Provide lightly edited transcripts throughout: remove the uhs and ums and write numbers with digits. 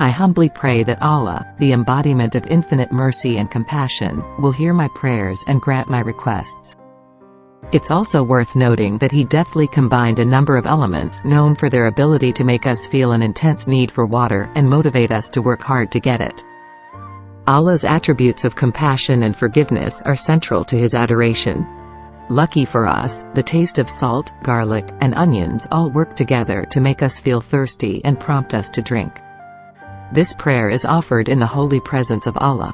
I humbly pray that Allah, the embodiment of infinite mercy and compassion, will hear my prayers and grant my requests. It's also worth noting that he deftly combined a number of elements known for their ability to make us feel an intense need for water and motivate us to work hard to get it. Allah's attributes of compassion and forgiveness are central to his adoration. Lucky for us, the taste of salt, garlic, and onions all work together to make us feel thirsty and prompt us to drink. This prayer is offered in the holy presence of Allah.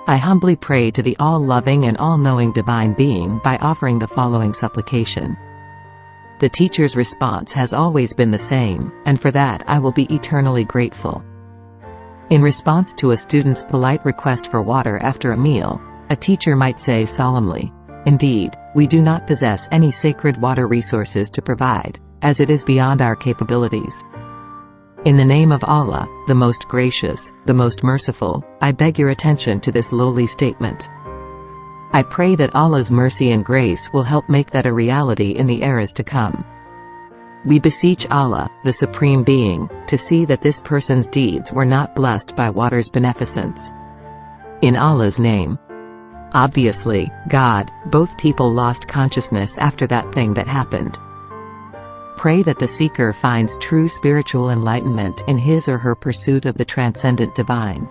I humbly pray to the all-loving and all-knowing Divine Being by offering the following supplication. The teacher's response has always been the same, and for that I will be eternally grateful. In response to a student's polite request for water after a meal, a teacher might say solemnly, "Indeed, we do not possess any sacred water resources to provide, as it is beyond our capabilities. In the name of Allah, the most gracious, the most merciful, I beg your attention to this lowly statement. I pray that Allah's mercy and grace will help make that a reality in the eras to come. We beseech Allah, the Supreme Being, to see that this person's deeds were not blessed by water's beneficence. In Allah's name." Obviously, God, both people lost consciousness after that thing that happened. Pray that the seeker finds true spiritual enlightenment in his or her pursuit of the transcendent divine.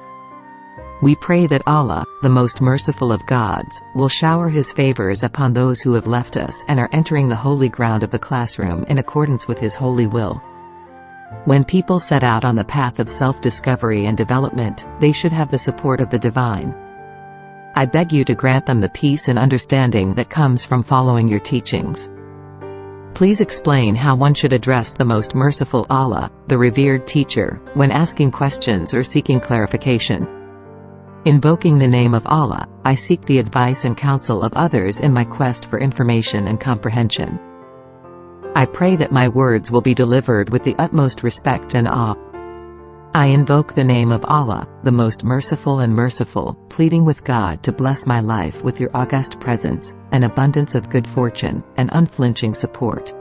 We pray that Allah, the most merciful of gods, will shower his favors upon those who have left us and are entering the holy ground of the classroom in accordance with his holy will. When people set out on the path of self-discovery and development, they should have the support of the divine. I beg you to grant them the peace and understanding that comes from following your teachings. Please explain how one should address the most merciful Allah, the revered teacher, when asking questions or seeking clarification. Invoking the name of Allah, I seek the advice and counsel of others in my quest for information and comprehension. I pray that my words will be delivered with the utmost respect and awe. I invoke the name of Allah, the most merciful and merciful, pleading with God to bless my life with your august presence, an abundance of good fortune, and unflinching support.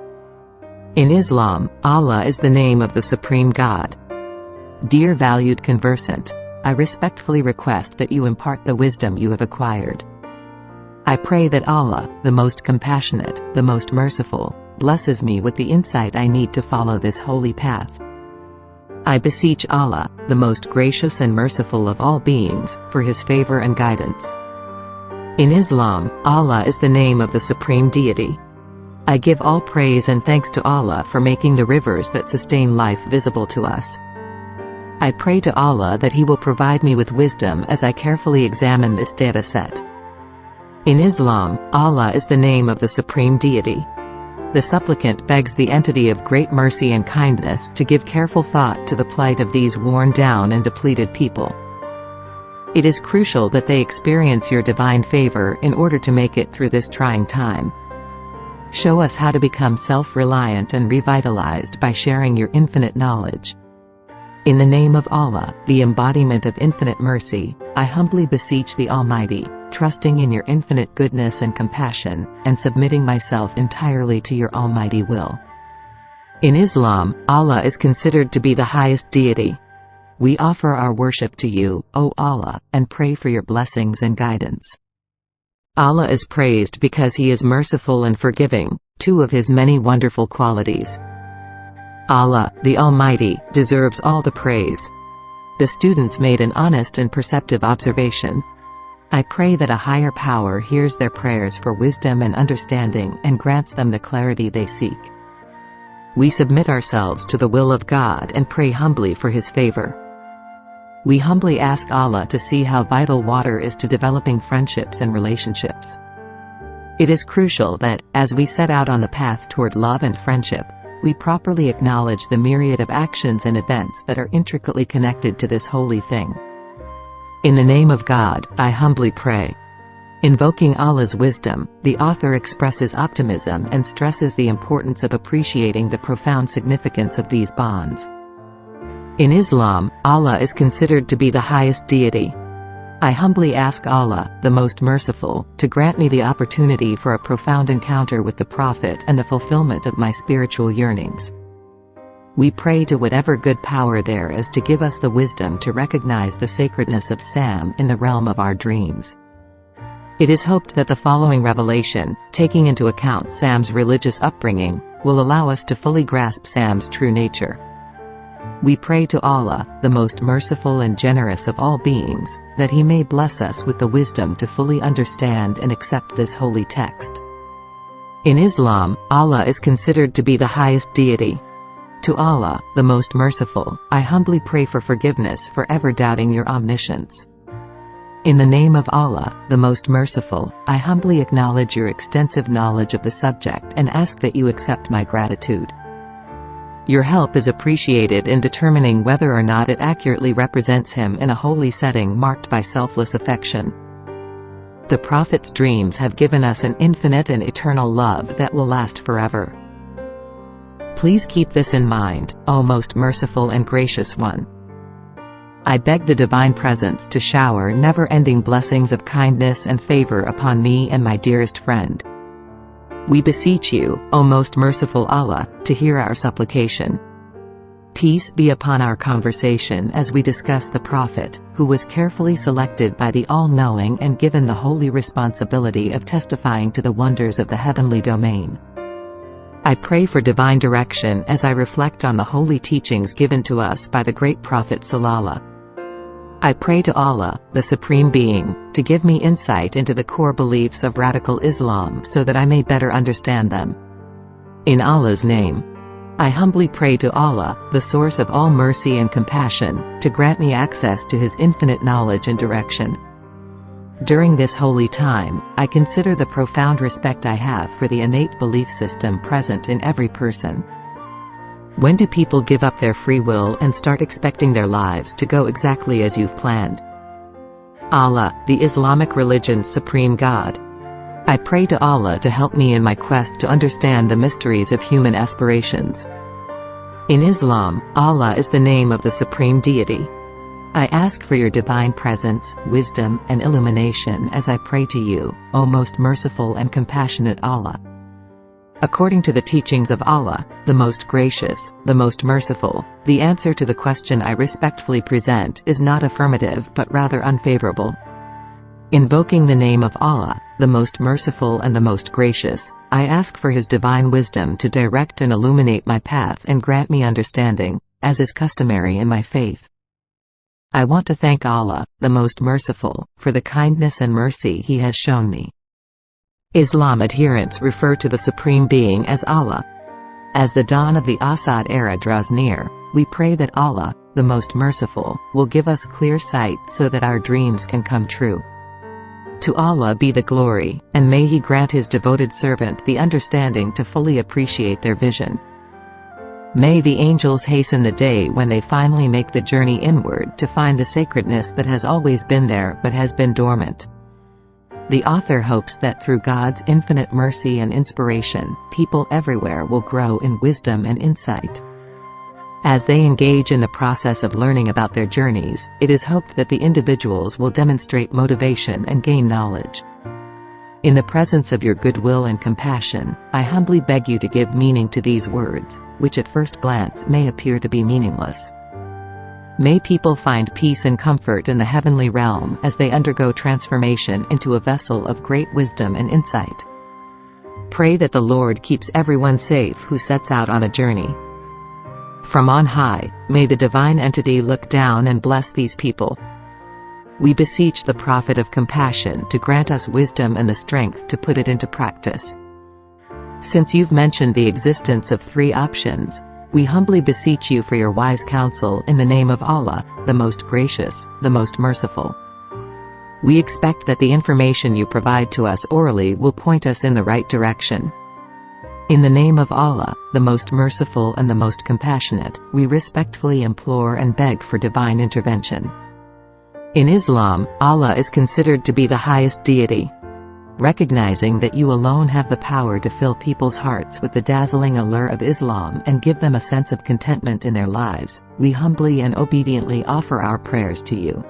In Islam, Allah is the name of the Supreme God. Dear valued conversant, I respectfully request that you impart the wisdom you have acquired. I pray that Allah, the most compassionate, the most merciful, blesses me with the insight I need to follow this holy path. I beseech Allah, the most gracious and merciful of all beings, for his favor and guidance. In Islam, Allah is the name of the Supreme Deity. I give all praise and thanks to Allah for making the rivers that sustain life visible to us. I pray to Allah that he will provide me with wisdom as I carefully examine this data set. In Islam, Allah is the name of the Supreme Deity. The supplicant begs the entity of great mercy and kindness to give careful thought to the plight of these worn down and depleted people. It is crucial that they experience your divine favor in order to make it through this trying time. Show us how to become self-reliant and revitalized by sharing your infinite knowledge. In the name of Allah, the embodiment of infinite mercy, I humbly beseech the Almighty, trusting in your infinite goodness and compassion, and submitting myself entirely to your almighty will. In Islam, Allah is considered to be the highest deity. We offer our worship to you, O Allah, and pray for your blessings and guidance. Allah is praised because he is merciful and forgiving, two of his many wonderful qualities. Allah, the Almighty, deserves all the praise. The students made an honest and perceptive observation. I pray that a higher power hears their prayers for wisdom and understanding and grants them the clarity they seek. We submit ourselves to the will of God and pray humbly for his favor. We humbly ask Allah to see how vital water is to developing friendships and relationships. It is crucial that, as we set out on the path toward love and friendship, we properly acknowledge the myriad of actions and events that are intricately connected to this holy thing. In the name of God, I humbly pray. Invoking Allah's wisdom, the author expresses optimism and stresses the importance of appreciating the profound significance of these bonds. In Islam, Allah is considered to be the highest deity. I humbly ask Allah, the most merciful, to grant me the opportunity for a profound encounter with the Prophet and the fulfillment of my spiritual yearnings. We pray to whatever good power there is to give us the wisdom to recognize the sacredness of Sam in the realm of our dreams. It is hoped that the following revelation, taking into account Sam's religious upbringing, will allow us to fully grasp Sam's true nature. We pray to Allah, the most merciful and generous of all beings, that He may bless us with the wisdom to fully understand and accept this holy text. In Islam, Allah is considered to be the highest deity. To Allah, the most merciful, I humbly pray for forgiveness for ever doubting your omniscience. In the name of Allah, the most merciful, I humbly acknowledge your extensive knowledge of the subject and ask that you accept my gratitude. Your help is appreciated in determining whether or not it accurately represents Him in a holy setting marked by selfless affection. The Prophet's dreams have given us an infinite and eternal love that will last forever. Please keep this in mind, O most merciful and gracious one. I beg the Divine Presence to shower never-ending blessings of kindness and favor upon me and my dearest friend. We beseech you, O most merciful Allah, to hear our supplication. Peace be upon our conversation as we discuss the Prophet, who was carefully selected by the All-Knowing and given the holy responsibility of testifying to the wonders of the heavenly domain. I pray for divine direction as I reflect on the holy teachings given to us by the great Prophet Sallallahu. I pray to Allah, the Supreme Being, to give me insight into the core beliefs of radical Islam so that I may better understand them. In Allah's name, I humbly pray to Allah, the source of all mercy and compassion, to grant me access to His infinite knowledge and direction. During this holy time, I consider the profound respect I have for the innate belief system present in every person. When do people give up their free will and start expecting their lives to go exactly as you've planned? Allah, the Islamic religion's supreme God. I pray to Allah to help me in my quest to understand the mysteries of human aspirations. In Islam, Allah is the name of the supreme deity. I ask for your divine presence, wisdom, and illumination as I pray to you, O most merciful and compassionate Allah. According to the teachings of Allah, the most gracious, the most merciful, the answer to the question I respectfully present is not affirmative but rather unfavorable. Invoking the name of Allah, the most merciful and the most gracious, I ask for His divine wisdom to direct and illuminate my path and grant me understanding, as is customary in my faith. I want to thank Allah, the most merciful, for the kindness and mercy He has shown me. Islam adherents refer to the Supreme Being as Allah. As the dawn of the Asad era draws near, we pray that Allah, the most merciful, will give us clear sight so that our dreams can come true. To Allah be the glory, and may He grant His devoted servant the understanding to fully appreciate their vision. May the angels hasten the day when they finally make the journey inward to find the sacredness that has always been there but has been dormant. The author hopes that through God's infinite mercy and inspiration, people everywhere will grow in wisdom and insight. As they engage in the process of learning about their journeys, it is hoped that the individuals will demonstrate motivation and gain knowledge. In the presence of your goodwill and compassion, I humbly beg you to give meaning to these words, which at first glance may appear to be meaningless. May people find peace and comfort in the heavenly realm as they undergo transformation into a vessel of great wisdom and insight. Pray that the Lord keeps everyone safe who sets out on a journey. From on high, may the divine entity look down and bless these people. We beseech the Prophet of Compassion to grant us wisdom and the strength to put it into practice. Since you've mentioned the existence of 3 options, we humbly beseech you for your wise counsel in the name of Allah, the most gracious, the most merciful. We expect that the information you provide to us orally will point us in the right direction. In the name of Allah, the most merciful and the most compassionate, we respectfully implore and beg for divine intervention. In Islam, Allah is considered to be the highest deity. Recognizing that you alone have the power to fill people's hearts with the dazzling allure of Islam and give them a sense of contentment in their lives, we humbly and obediently offer our prayers to you.